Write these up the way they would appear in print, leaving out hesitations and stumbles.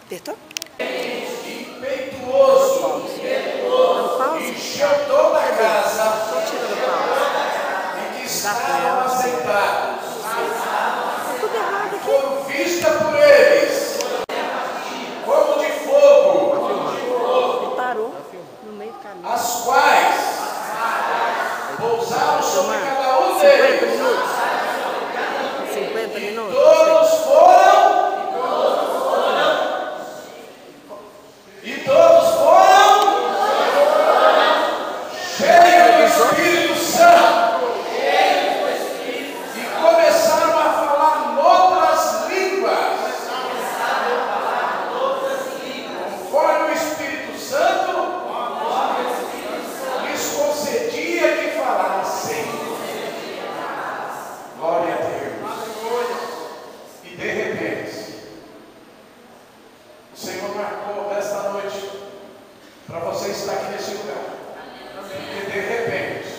Apertou? Impetuoso. Encheu toda a casa em que estavam assentados. Tudo errado aqui. Foram vistas por eles como de fogo, Ele parou no meio do caminho. as quais pousaram sobre Tomar cada um 50 deles. minutos. 50 minutos. Todos foram. E todos foram cheios do Espírito Santo. E começaram a falar noutras línguas. Conforme o Espírito Santo lhes concedia que falassem. Glória a Deus. E de repente, o Senhor marcou nesta noite para você estar aqui nesse lugar. Porque de repente,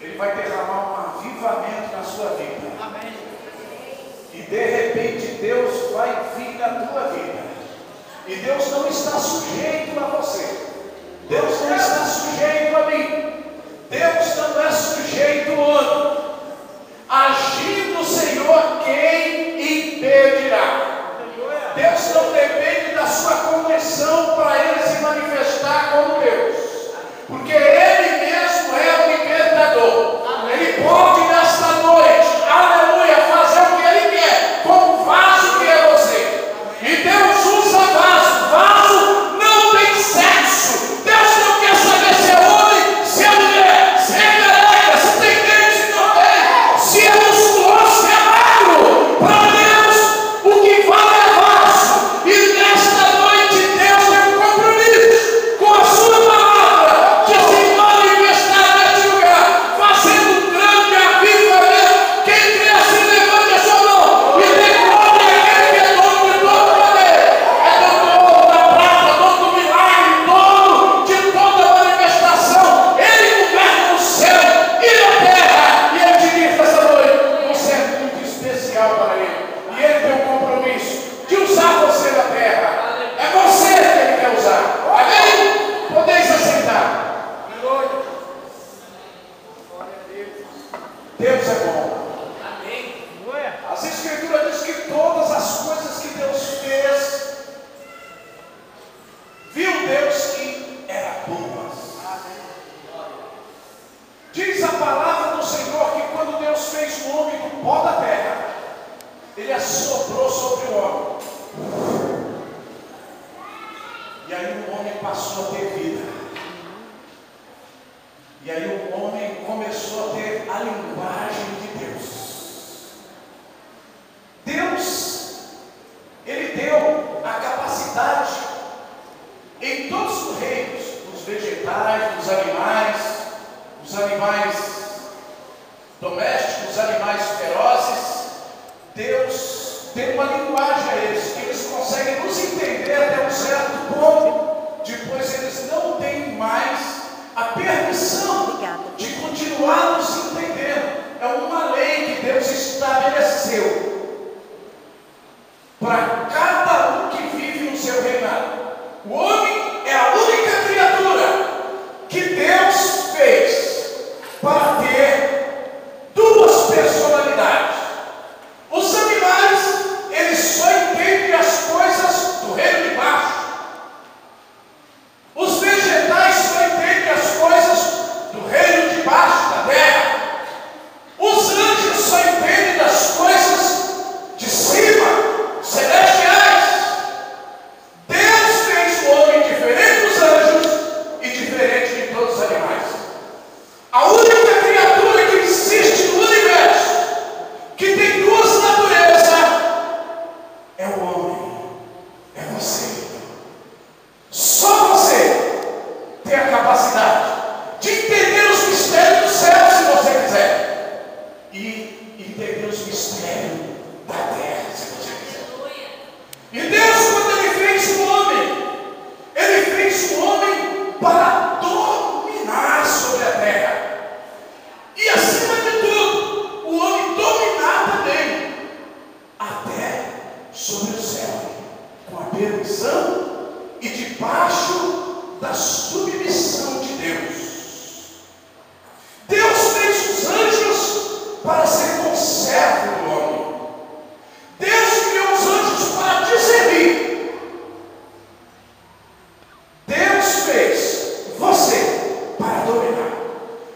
Ele vai derramar um avivamento na sua vida. E de repente, Deus vai vir na tua vida. E Deus não está sujeito a você. Deus não está sujeito a mim. Deus não é sujeito ao homem. Agindo o Senhor, quem impedirá? Deus não depende da sua conversão para Ele se manifestar como Deus, porque Ele mesmo é o libertador. Ele pode nesta noite, aleluia, fazer o que Ele quer, com o vaso que é você. E Deus usa vaso. Vaso não tem sexo. Deus não quer saber se é homem, se é mulher, se é careca, se tem dente, se não tem, se é musculoso, se é magro. Para Deus, o que vale é vaso. E nesta noite Deus tem um compromisso com a sua palavra de se manifestar neste lugar, fazendo um grande avivamento. Quem crê assim, levante a sua mão e dê glória àquele que é dono de todo poder, é dono da prata, dono do milagre, dono de toda manifestação. Ele governa o céu e a terra. E Ele te diz essa noite: você é muito especial para Ele. E Ele tem um compromisso de usar você na terra. É você que Ele quer usar. Amém? Podeis aceitar. Deus é bom. As Escrituras dizem que todas as coisas que Deus fez, viu Deus que eram boas. Diz a palavra do Senhor que quando Deus fez o homem do pó da terra, Ele assoprou sobre o homem. E aí o homem passou a ter vida. E aí o homem começou a ter a linguagem de Deus. Deus, Ele deu a capacidade em todos os reinos, dos vegetais, dos animais domésticos, animais ferozes. Deus deu uma linguagem a eles, que eles conseguem nos entender até um certo ponto. Depois eles não têm mais a permissão de continuar nos entendendo. É uma lei que Deus estabeleceu para cada um que vive no seu reinado. O homem é a única criatura que Deus fez para ter duas personalidades. Os animais, eles só entendem as coisas do reino de baixo. Os vegetais só entendem as coisas do reino de baixo, da terra. Os anjos só entendem das coisas de cima, celestiais. Deus fez o homem diferente dos anjos e diferente de todos os animais. A única criatura que existe no universo que tem duas naturezas é o homem, é você. Só você tem a capacidade de entender os mistérios do céu, se você quiser, e entender os mistérios da terra, se você quiser. E Deus, quando Ele fez o homem, Ele fez o homem para dominar sobre a terra. E acima de tudo, o homem dominar também a terra sobre o céu, com a pergunta: da submissão de Deus. Deus fez os anjos para ser conservo do homem. Deus criou os anjos para discernir. Deus fez você para dominar.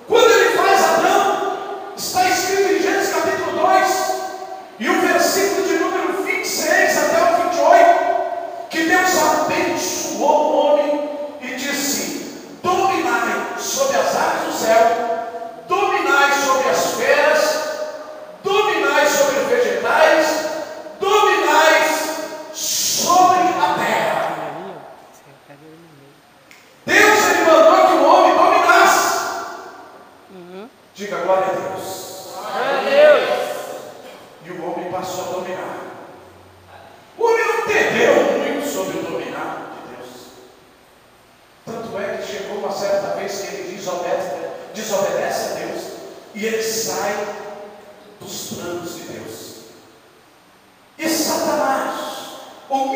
Quando ele faz Adão, está escrito em Gênesis capítulo 2, e o versículo de número 26 até o 28, que Deus abençoou o homem e disse: dominai sobre as aves do céu, dominai sobre as feras, dominai sobre os vegetais, dominai sobre a terra. Deus, ele mandou que o homem dominasse. Diga glória a Deus. Glória a Deus. E o homem passou a dominar. O homem não entendeu muito sobre o dominar de Deus. Tanto é que chegou uma certa vez que ele desobedece a Deus, e ele sai dos planos de Deus. E Satanás, o